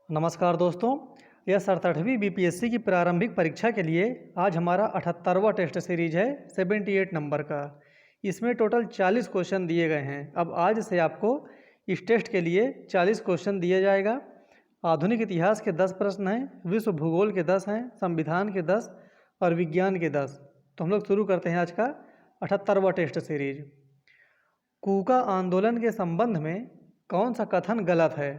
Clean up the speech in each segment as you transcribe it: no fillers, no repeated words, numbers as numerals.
नमस्कार दोस्तों, यह 67वीं बीपीएससी की प्रारंभिक परीक्षा के लिए आज हमारा 78वां टेस्ट सीरीज है 78 नंबर का। इसमें टोटल 40 क्वेश्चन दिए गए हैं। अब आज से आपको इस टेस्ट के लिए 40 क्वेश्चन दिया जाएगा। आधुनिक इतिहास के 10 प्रश्न हैं, विश्व भूगोल के 10 हैं, संविधान के 10 और विज्ञान के 10। तो हम लोग शुरू करते हैं आज का 78वां टेस्ट सीरीज। कूका आंदोलन के संबंध में कौन सा कथन गलत है?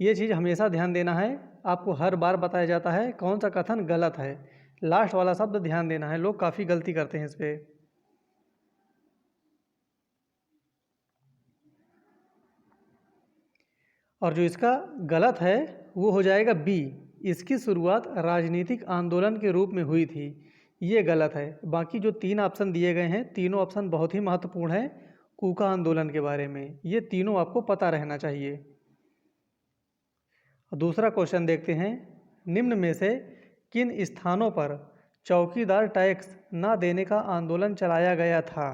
ये चीज़ हमेशा ध्यान देना है, आपको हर बार बताया जाता है कौन सा कथन गलत है। लास्ट वाला शब्द ध्यान देना है, लोग काफ़ी गलती करते हैं इस पे। और जो इसका गलत है वो हो जाएगा बी, इसकी शुरुआत राजनीतिक आंदोलन के रूप में हुई थी। ये गलत है। बाकी जो 3 ऑप्शन दिए गए हैं, तीनों ऑप्शन बहुत ही महत्वपूर्ण हैं कूका आंदोलन के बारे में। ये तीनों आपको पता रहना चाहिए। दूसरा क्वेश्चन देखते हैं, निम्न में से किन स्थानों पर चौकीदार टैक्स न देने का आंदोलन चलाया गया था?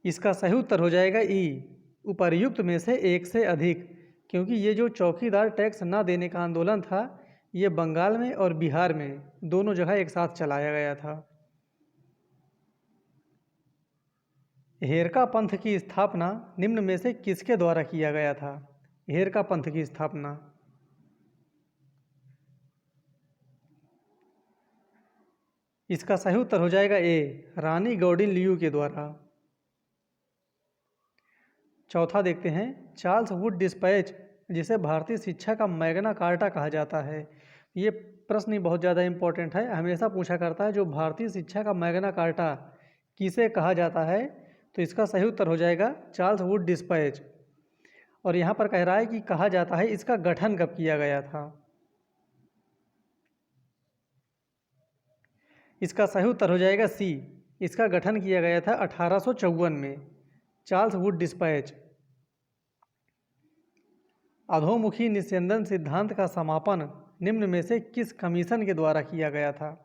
इसका सही उत्तर हो जाएगा ई, उपर्युक्त में से एक से अधिक। क्योंकि ये जो चौकीदार टैक्स न देने का आंदोलन था, ये बंगाल में और बिहार में दोनों जगह एक साथ चलाया गया था। हेरका पंथ की स्थापना निम्न में से किसके द्वारा किया गया था? हेरका पंथ की स्थापना इसका सही उत्तर हो जाएगा ए, रानी गौडिन लियू के द्वारा। चौथा देखते हैं, चार्ल्स वुड डिस्पैच जिसे भारतीय शिक्षा का मैग्ना कार्टा कहा जाता है। ये प्रश्न ही बहुत ज़्यादा इम्पोर्टेंट है, हमेशा पूछा करता है जो भारतीय शिक्षा का मैग्ना कार्टा किसे कहा जाता है। तो इसका सही उत्तर हो जाएगा चार्ल्स वुड डिस्पैच। और यहाँ पर कह रहा है कि कहा जाता है इसका गठन कब किया गया था। इसका सही उत्तर हो जाएगा सी, इसका गठन किया गया था 1854 में, चार्ल्स वुड डिस्पैच। अधोमुखी निस्यंदन सिद्धांत का समापन निम्न में से किस कमीशन के द्वारा किया गया था?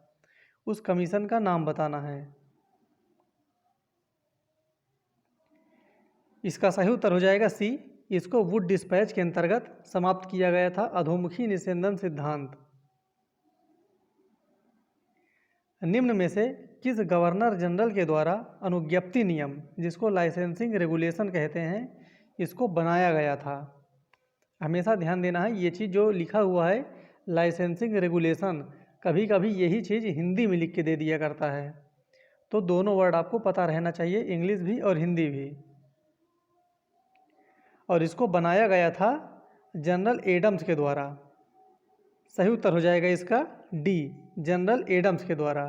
उस कमीशन का नाम बताना है। इसका सही उत्तर हो जाएगा सी, इसको वुड डिस्पैच के अंतर्गत समाप्त किया गया था, अधोमुखी निस्यंदन सिद्धांत। निम्न में से किस गवर्नर जनरल के द्वारा अनुज्ञप्ति नियम, जिसको लाइसेंसिंग रेगुलेशन कहते हैं, इसको बनाया गया था? हमेशा ध्यान देना है, ये चीज़ जो लिखा हुआ है लाइसेंसिंग रेगुलेशन, कभी कभी यही चीज़ हिंदी में लिख के दे दिया करता है। तो दोनों वर्ड आपको पता रहना चाहिए, इंग्लिश भी और हिंदी भी। और इसको बनाया गया था जनरल एडम्स के द्वारा। सही उत्तर हो जाएगा इसका डी, जनरल एडम्स के द्वारा।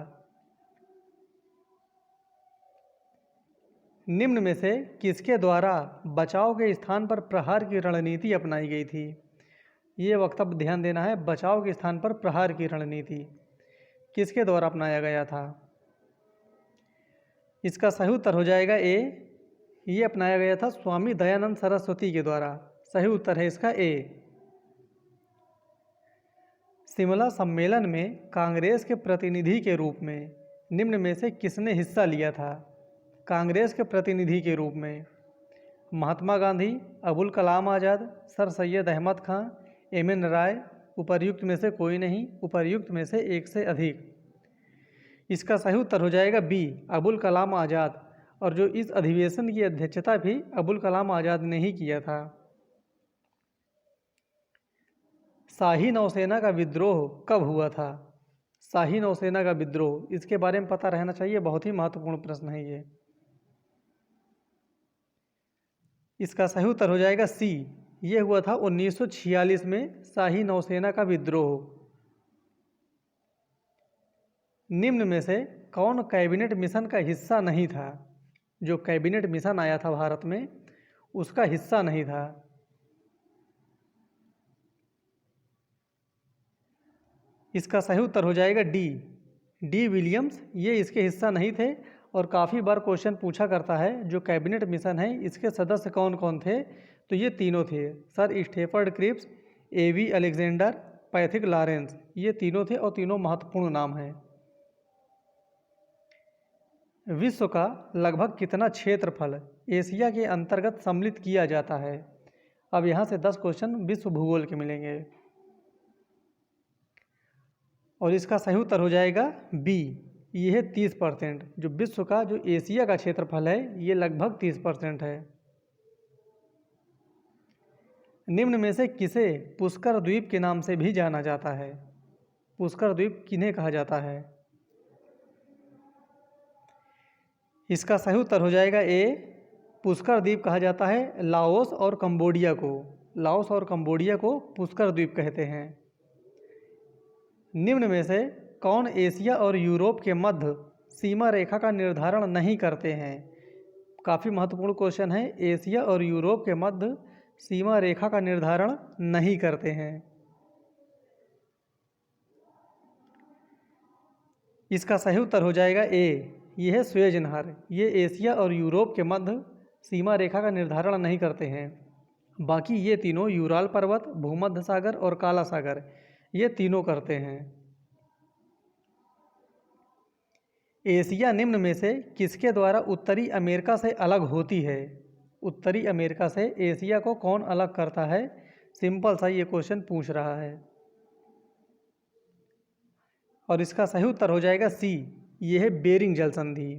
निम्न में से किसके द्वारा बचाव के स्थान पर प्रहार की रणनीति अपनाई गई थी? ये वक्तव्य ध्यान देना है, बचाव के स्थान पर प्रहार की रणनीति किसके द्वारा अपनाया गया था? इसका सही उत्तर हो जाएगा ए, ये अपनाया गया था स्वामी दयानंद सरस्वती के द्वारा। सही उत्तर है इसका ए। शिमला सम्मेलन में कांग्रेस के प्रतिनिधि के रूप में निम्न में से किसने हिस्सा लिया था? कांग्रेस के प्रतिनिधि के रूप में महात्मा गांधी, अबुल कलाम आज़ाद, सर सैयद अहमद खां, एम.एन. राय, उपर्युक्त में से कोई नहीं, उपर्युक्त में से एक से अधिक। इसका सही उत्तर हो जाएगा बी, अबुल कलाम आज़ाद। और जो इस अधिवेशन की अध्यक्षता भी अबुल कलाम आज़ाद ने ही किया था। शाही नौसेना का विद्रोह कब हुआ था? शाही नौसेना का विद्रोह, इसके बारे में पता रहना चाहिए, बहुत ही महत्वपूर्ण प्रश्न है ये। इसका सही उत्तर हो जाएगा सी, ये हुआ था 1946 में शाही नौसेना का विद्रोह। निम्न में से कौन कैबिनेट मिशन का हिस्सा नहीं था? जो कैबिनेट मिशन आया था भारत में, उसका हिस्सा नहीं था। इसका सही उत्तर हो जाएगा डी, डी विलियम्स। ये इसके हिस्सा नहीं थे। और काफ़ी बार क्वेश्चन पूछा करता है जो कैबिनेट मिशन है इसके सदस्य कौन कौन थे? तो ये तीनों थे, sir Stafford Cripps, A V. Alexander, Pethick Lawrence. ये तीनों थे और तीनों महत्वपूर्ण नाम हैं। विश्व का लगभग कितना क्षेत्रफल एशिया के अंतर्गत सम्मिलित किया जाता है? अब यहाँ से 10 क्वेश्चन विश्व भूगोल के मिलेंगे और इसका सही उत्तर हो जाएगा बी। ये है 30%। जो विश्व का जो एशिया का क्षेत्रफल है ये लगभग 30% है। निम्न में से किसे पुष्कर द्वीप के नाम से भी जाना जाता है? पुष्कर द्वीप किन्हें कहा जाता है? इसका सही उत्तर हो जाएगा ए। पुष्कर द्वीप कहा जाता है लाओस और कंबोडिया को। लाओस और कंबोडिया को पुष्कर द्वीप कहते हैं। निम्न में से कौन एशिया और यूरोप के मध्य सीमा रेखा का निर्धारण नहीं करते हैं? काफ़ी महत्वपूर्ण क्वेश्चन है। एशिया और यूरोप के मध्य सीमा रेखा का निर्धारण नहीं करते हैं। इसका सही उत्तर हो जाएगा ए। यह है स्वेज नहर। ये एशिया और यूरोप के मध्य सीमा रेखा का निर्धारण नहीं करते हैं। बाकी ये तीनों यूराल पर्वत, भूमध्य सागर और काला सागर ये तीनों करते हैं। एशिया निम्न में से किसके द्वारा उत्तरी अमेरिका से अलग होती है? उत्तरी अमेरिका से एशिया को कौन अलग करता है? सिंपल सा ये क्वेश्चन पूछ रहा है और इसका सही उत्तर हो जाएगा सी। ये है बेरिंग जल संधि।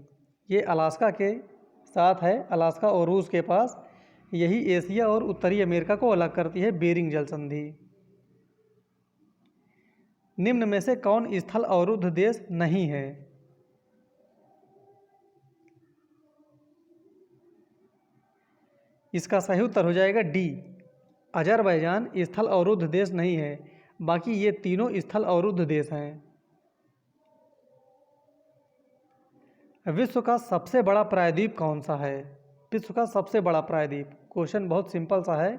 ये अलास्का के साथ है, अलास्का और रूस के पास। यही एशिया और उत्तरी अमेरिका को अलग करती है, बेरिंग जल संधि। निम्न में से कौन स्थल अवरुद्ध देश नहीं है? इसका सही उत्तर हो जाएगा डी। अजरबैजान स्थल अवरुद्ध देश नहीं है। बाकी ये तीनों स्थल अवरुद्ध देश हैं। विश्व का सबसे बड़ा प्रायद्वीप कौन सा है? विश्व का सबसे बड़ा प्रायद्वीप। क्वेश्चन बहुत सिंपल सा है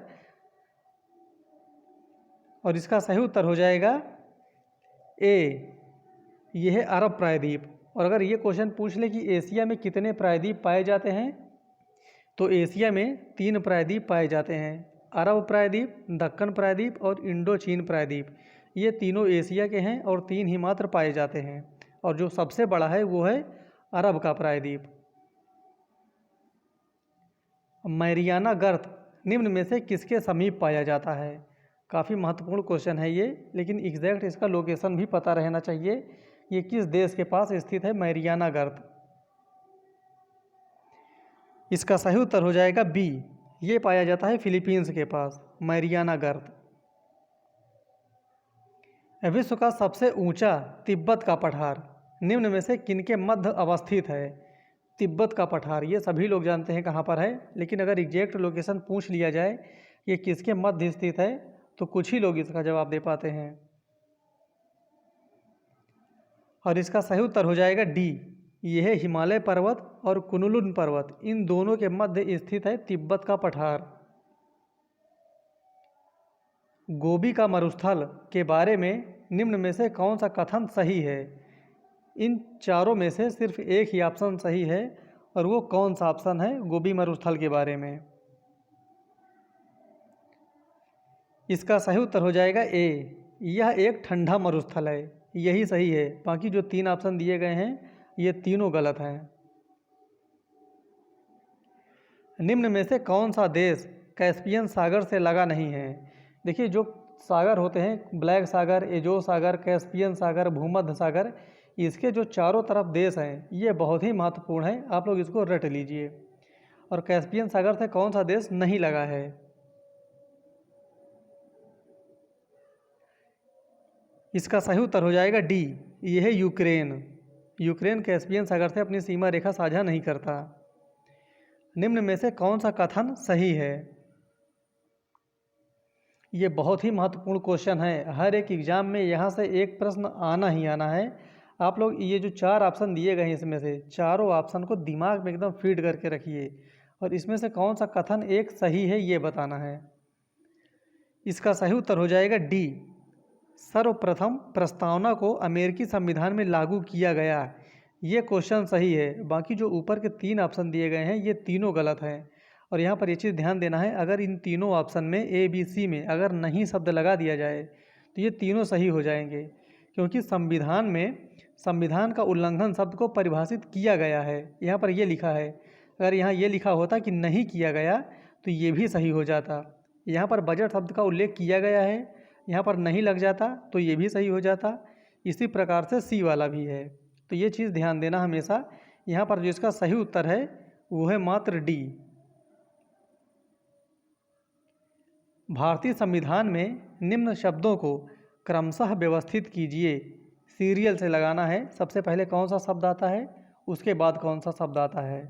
और इसका सही उत्तर हो जाएगा ए। यह है अरब प्रायद्वीप। और अगर ये क्वेश्चन पूछ ले कि एशिया में कितने प्रायद्वीप पाए जाते हैं, तो एशिया में 3 प्रायद्वीप पाए जाते हैं। अरब प्रायद्वीप, दक्कन प्रायद्वीप और इंडो चीन प्रायद्वीप। ये तीनों एशिया के हैं और 3 ही मात्र पाए जाते हैं। और जो सबसे बड़ा है वो है अरब का प्रायद्वीप। मैरियाना गर्त निम्न में से किसके समीप पाया जाता है? काफ़ी महत्वपूर्ण क्वेश्चन है ये, लेकिन एग्जैक्ट इसका लोकेशन भी पता रहना चाहिए। ये किस देश के पास स्थित है मैरियाना गर्त? इसका सही उत्तर हो जाएगा बी। ये पाया जाता है फिलीपींस के पास, मैरियाना गर्त। विश्व का सबसे ऊंचा तिब्बत का पठार निम्न में से किनके मध्य अवस्थित है? तिब्बत का पठार ये सभी लोग जानते हैं कहाँ पर है, लेकिन अगर एग्जैक्ट लोकेशन पूछ लिया जाए ये किसके मध्य स्थित है, तो कुछ ही लोग इसका जवाब दे पाते हैं। और इसका सही उत्तर हो जाएगा डी। यह है हिमालय पर्वत और कुनलुन पर्वत, इन दोनों के मध्य स्थित है तिब्बत का पठार। गोबी का मरुस्थल के बारे में निम्न में से कौन सा कथन सही है? इन चारों में से सिर्फ एक ही ऑप्शन सही है, और वो कौन सा ऑप्शन है गोबी मरुस्थल के बारे में? इसका सही उत्तर हो जाएगा ए। यह एक ठंडा मरुस्थल है, यही सही है। बाकी जो 3 ऑप्शन दिए गए हैं ये तीनों गलत हैं। निम्न में से कौन सा देश कैस्पियन सागर से लगा नहीं है? देखिए, जो सागर होते हैं ब्लैक सागर, एजो सागर, कैस्पियन सागर, भूमध्य सागर, इसके जो चारों तरफ देश हैं ये बहुत ही महत्वपूर्ण है। आप लोग इसको रट लीजिए। और कैस्पियन सागर से कौन सा देश नहीं लगा है? इसका सही उत्तर हो जाएगा डी। ये है यूक्रेन। यूक्रेन कैस्पियन सागर से अपनी सीमा रेखा साझा नहीं करता। निम्न में से कौन सा कथन सही है? ये बहुत ही महत्वपूर्ण क्वेश्चन है। हर एक एग्जाम में यहाँ से एक प्रश्न आना ही आना है। आप लोग ये जो 4 ऑप्शन दिए गए हैं इसमें से चारों ऑप्शन को दिमाग में एकदम फीड करके रखिए और इसमें से कौन सा कथन एक सही है ये बताना है। इसका सही उत्तर हो जाएगा डी। सर्वप्रथम प्रस्तावना को अमेरिकी संविधान में लागू किया गया, ये क्वेश्चन सही है। बाकी जो ऊपर के 3 ऑप्शन दिए गए हैं ये तीनों गलत हैं। और यहाँ पर ये चीज़ ध्यान देना है, अगर इन तीनों ऑप्शन में ए बी सी में अगर नहीं शब्द लगा दिया जाए तो ये तीनों सही हो जाएंगे, क्योंकि संविधान में संविधान का उल्लंघन शब्द को परिभाषित किया गया है। यहाँ पर ये लिखा है, अगर यहाँ ये लिखा होता कि नहीं किया गया तो ये भी सही हो जाता। यहाँ पर बजट शब्द का उल्लेख किया गया है, यहाँ पर नहीं लग जाता तो ये भी सही हो जाता। इसी प्रकार से सी वाला भी है, तो ये चीज़ ध्यान देना हमेशा। यहाँ पर जो इसका सही उत्तर है वो है मात्र डी। भारतीय संविधान में निम्न शब्दों को क्रमशः व्यवस्थित कीजिए। सीरियल से लगाना है, सबसे पहले कौन सा शब्द आता है, उसके बाद कौन सा शब्द आता है।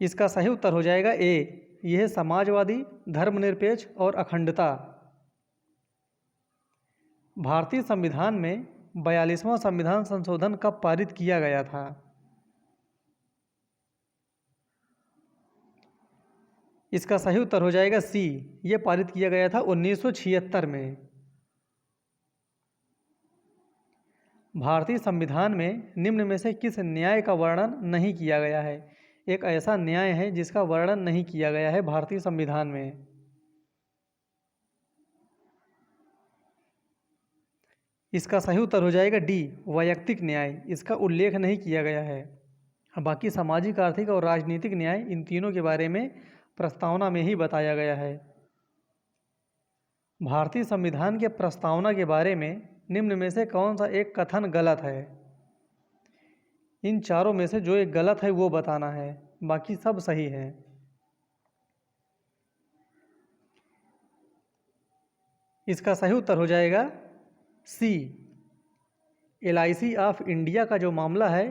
इसका सही उत्तर हो जाएगा ए, यह है समाजवादी, धर्मनिरपेक्ष और अखंडता। भारतीय संविधान में 42वां संविधान संशोधन कब पारित किया गया था? इसका सही उत्तर हो जाएगा सी, ये पारित किया गया था 1976 में। भारतीय संविधान में निम्न में से किस न्याय का वर्णन नहीं किया गया है? एक ऐसा न्याय है जिसका वर्णन नहीं किया गया है भारतीय संविधान में। इसका सही उत्तर हो जाएगा डी, वैयक्तिक न्याय। इसका उल्लेख नहीं किया गया है। बाकी सामाजिक, आर्थिक और राजनीतिक न्याय, इन तीनों के बारे में प्रस्तावना में ही बताया गया है। भारतीय संविधान के प्रस्तावना के बारे में निम्न में से कौन सा एक कथन गलत है? इन चारों में से जो एक गलत है वो बताना है, बाकी सब सही है। इसका सही उत्तर हो जाएगा सी, LIC ऑफ इंडिया का जो मामला है,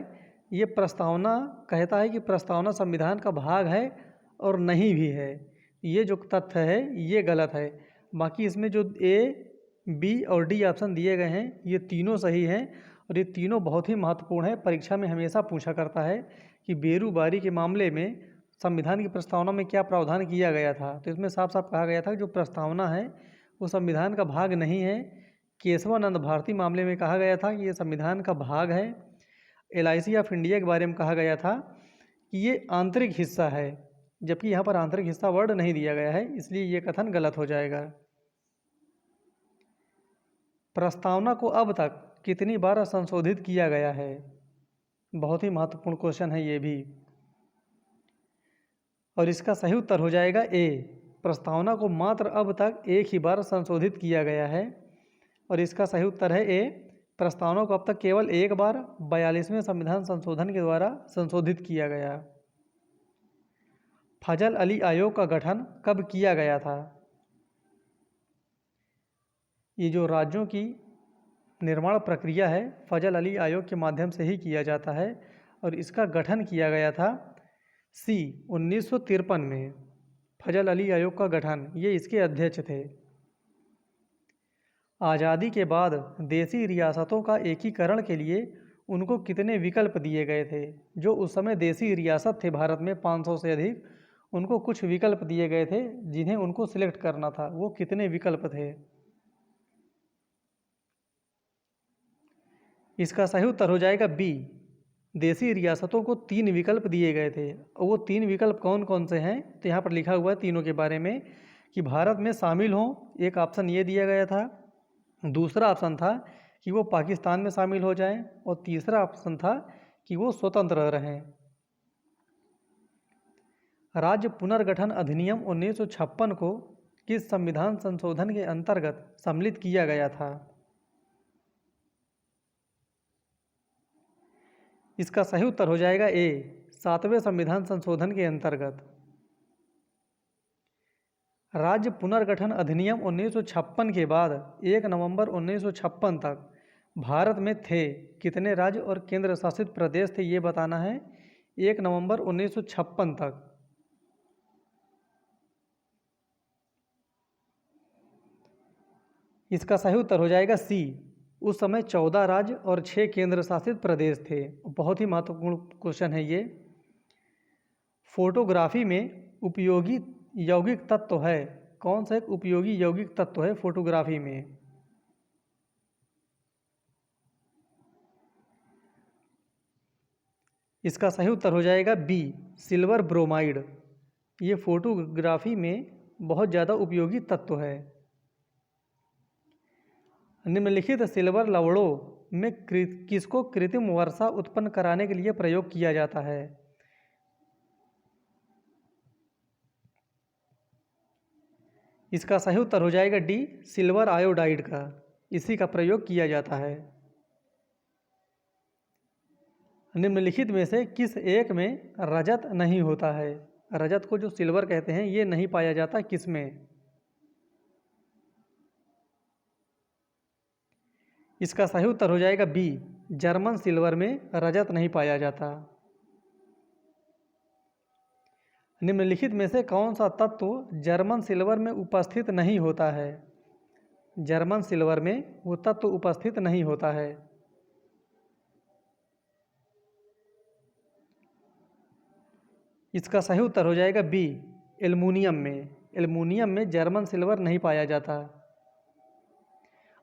ये प्रस्तावना कहता है कि प्रस्तावना संविधान का भाग है और नहीं भी है। ये जो तथ्य है ये गलत है। बाकी इसमें जो ए, बी और डी ऑप्शन दिए गए हैं ये तीनों सही हैं और ये तीनों बहुत ही महत्वपूर्ण है। परीक्षा में हमेशा पूछा करता है कि बेरूबारी के मामले में संविधान की प्रस्तावना में क्या प्रावधान किया गया था, तो इसमें साफ साफ कहा गया था कि जो प्रस्तावना है वो संविधान का भाग नहीं है। केशवानंद भारती मामले में कहा गया था कि ये संविधान का भाग है। LIC ऑफ इंडिया के बारे में कहा गया था कि ये आंतरिक हिस्सा है, जबकि यहाँ पर आंतरिक हिस्सा वर्ड नहीं दिया गया है, इसलिए ये कथन गलत हो जाएगा। प्रस्तावना को अब तक कितनी बार संशोधित किया गया है? बहुत ही महत्वपूर्ण क्वेश्चन है ये भी, और इसका सही उत्तर हो जाएगा ए, प्रस्तावना को मात्र अब तक एक ही बार संशोधित किया गया है। और इसका सही उत्तर है ए, प्रस्तावना को अब तक केवल एक बार 42वें संविधान संशोधन के द्वारा संशोधित किया गया। फजल अली आयोग का गठन कब किया गया था? ये जो राज्यों की निर्माण प्रक्रिया है फजल अली आयोग के माध्यम से ही किया जाता है और इसका गठन किया गया था सी 1953 में। फजल अली आयोग का गठन, ये इसके अध्यक्ष थे। आज़ादी के बाद देसी रियासतों का एकीकरण के लिए उनको कितने विकल्प दिए गए थे? जो उस समय देसी रियासत थे भारत में 500 से अधिक, उनको कुछ विकल्प दिए गए थे जिन्हें उनको सिलेक्ट करना था। वो कितने विकल्प थे? इसका सही उत्तर हो जाएगा बी, देसी रियासतों को 3 विकल्प दिए गए थे। और वो 3 विकल्प कौन कौन से हैं तो यहाँ पर लिखा हुआ है तीनों के बारे में कि भारत में शामिल हों, एक ऑप्शन ये दिया गया था। दूसरा ऑप्शन था कि वो पाकिस्तान में शामिल हो जाएं और तीसरा ऑप्शन था कि वो स्वतंत्र रहें। राज्य पुनर्गठन अधिनियम 1956 को किस संविधान संशोधन के अंतर्गत सम्मिलित किया गया था? इसका सही उत्तर हो जाएगा ए, 7वें संविधान संशोधन के अंतर्गत। राज्य पुनर्गठन अधिनियम 1956 के बाद 1 नवंबर 1956 तक भारत में थे कितने राज्य और केंद्र शासित प्रदेश थे, ये बताना है। 1 नवंबर 1956 तक इसका सही उत्तर हो जाएगा सी, उस समय 14 राज्य और 6 केंद्र शासित प्रदेश थे। बहुत ही महत्वपूर्ण क्वेश्चन है ये। फोटोग्राफी में उपयोगी यौगिक तत्व है, कौन सा एक उपयोगी यौगिक तत्व है फोटोग्राफी में? इसका सही उत्तर हो जाएगा बी, सिल्वर ब्रोमाइड। ये फोटोग्राफी में बहुत ज़्यादा उपयोगी तत्व है। निम्नलिखित सिल्वर लवड़ों में किसको कृत्रिम वर्षा उत्पन्न कराने के लिए प्रयोग किया जाता है? इसका सही उत्तर हो जाएगा डी, सिल्वर आयोडाइड का, इसी का प्रयोग किया जाता है। निम्नलिखित में से किस एक में रजत नहीं होता है? रजत को जो सिल्वर कहते हैं ये नहीं पाया जाता किस में? इसका सही उत्तर हो जाएगा बी, जर्मन सिल्वर में रजत नहीं पाया जाता। निम्नलिखित में से कौन सा तत्व जर्मन सिल्वर में उपस्थित नहीं होता है? जर्मन सिल्वर में वो तत्व उपस्थित नहीं होता है। इसका सही उत्तर हो जाएगा बी, एल्युमिनियम में। एल्युमिनियम में जर्मन सिल्वर नहीं पाया जाता।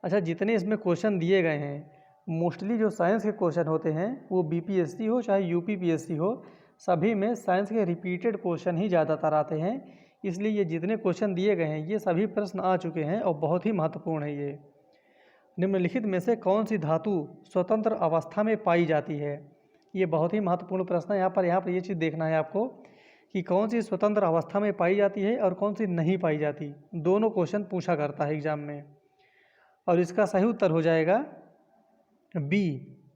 अच्छा, जितने इसमें क्वेश्चन दिए गए हैं मोस्टली जो साइंस के क्वेश्चन होते हैं वो बीपीएससी हो चाहे यूपीपीएससी हो, सभी में साइंस के रिपीटेड क्वेश्चन ही ज़्यादातर आते हैं। इसलिए ये जितने क्वेश्चन दिए गए हैं ये सभी प्रश्न आ चुके हैं और बहुत ही महत्वपूर्ण है ये। निम्नलिखित में से कौन सी धातु स्वतंत्र अवस्था में पाई जाती है? ये बहुत ही महत्वपूर्ण प्रश्न है। यहाँ पर ये चीज़ देखना है आपको कि कौन सी स्वतंत्र अवस्था में पाई जाती है और कौन सी नहीं पाई जाती। दोनों क्वेश्चन पूछा करता है एग्जाम में। और इसका सही उत्तर हो जाएगा बी,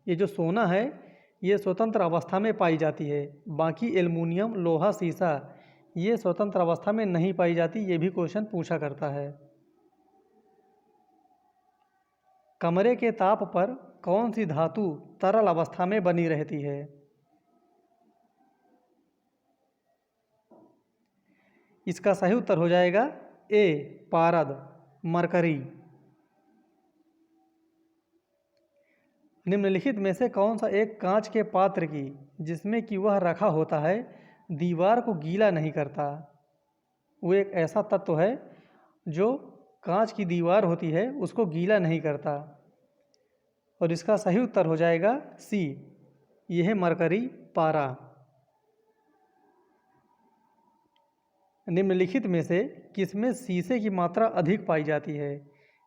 ये जो सोना है ये स्वतंत्र अवस्था में पाई जाती है। बाकी एल्युमिनियम, लोहा, सीसा ये स्वतंत्र अवस्था में नहीं पाई जाती, ये भी क्वेश्चन पूछा करता है। कमरे के ताप पर कौन सी धातु तरल अवस्था में बनी रहती है? इसका सही उत्तर हो जाएगा ए, पारद, मरकरी। निम्नलिखित में से कौन सा एक कांच के पात्र की जिसमें कि वह रखा होता है दीवार को गीला नहीं करता? वो एक ऐसा तत्व है जो कांच की दीवार होती है उसको गीला नहीं करता। और इसका सही उत्तर हो जाएगा सी, यह है मरकरी, पारा। निम्नलिखित में से किसमें शीशे की मात्रा अधिक पाई जाती है?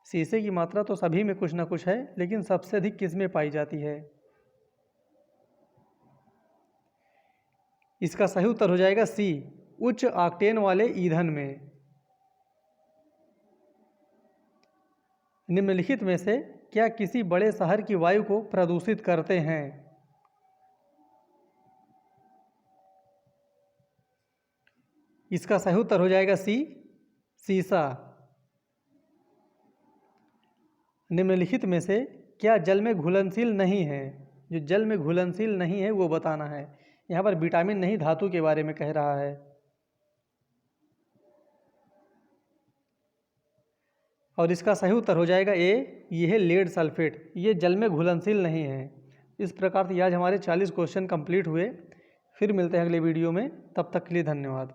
शीशे की मात्रा तो सभी में कुछ ना कुछ है, लेकिन सबसे अधिक किस में पाई जाती है? इसका सही उत्तर हो जाएगा सी, उच्च ऑक्टेन वाले ईंधन में। निम्नलिखित में से क्या किसी बड़े शहर की वायु को प्रदूषित करते हैं? इसका सही उत्तर हो जाएगा सी, सीसा। निम्नलिखित में से क्या जल में घुलनशील नहीं है? जो जल में घुलनशील नहीं है वो बताना है। यहाँ पर विटामिन नहीं, धातु के बारे में कह रहा है। और इसका सही उत्तर हो जाएगा ए, ये है लेड सल्फेट, ये जल में घुलनशील नहीं है। इस प्रकार से आज हमारे 40 क्वेश्चन कंप्लीट हुए। फिर मिलते हैं अगले वीडियो में, तब तक के लिए धन्यवाद।